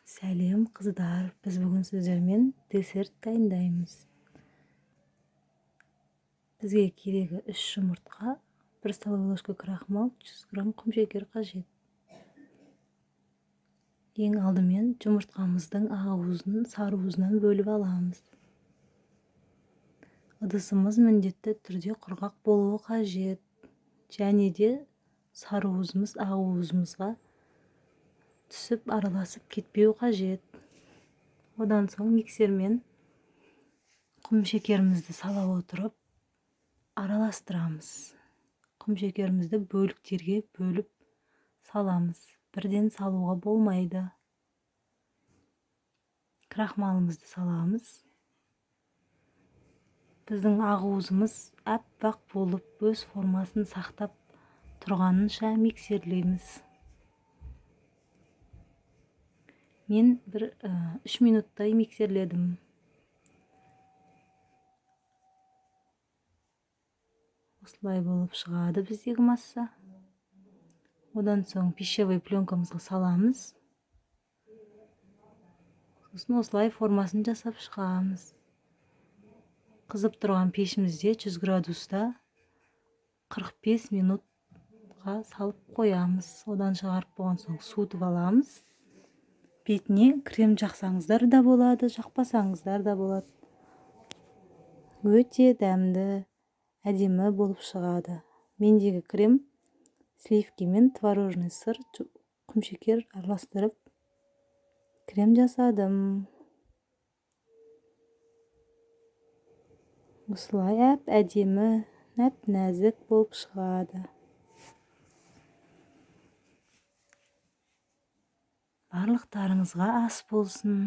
Сәлем қыздар, біз бүгін сіздермен десерт дайындаймыз. Бізге керегі 3 жұмыртқа, 1 столовый ложка крахмал, 100 грамм құмшекер қажет. Ең алдымен жұмыртқамыздың ағуызын сарыуызынан бөліп аламыз. Ыдысымыз міндетті түрде құрғақ болуы қажет, және де сарыуызымыз ағуызымызға түсіп араласып кетпеу қажет. Одан соң миксермен құмшекерімізді сала отырып араластырамыз. Құмшекерімізді бөліктерге бөліп саламыз. Бірден салуға болмайды. Крахмалымызды саламыз. Біздің ағуызымыз аппақ болып өз формасын сақтап тұрғанынша миксерлейміз. Мен 3 минуттай миксерледім. Осылай болып шығады біздегі масса. Одан соң пищевой пленкамызға саламыз. Сосын осылай формасын жасап шығамыз. Қызып тұрған пешімізде 100 градуста 45 минутқа салып қоямыз. Одан шығарып болған соң суытып аламыз. Бетіне крем жақсаңыздар да болады, жақпасаңыздар да болады. Өте дәмді, әдемі болып шығады. Мендегі крем сливки мен творожный сыр, құмшекер араластырып крем жасадым. Осылай әдемі, нәп-нәзік болып шығады. Барлықтарыңызға ас болсын.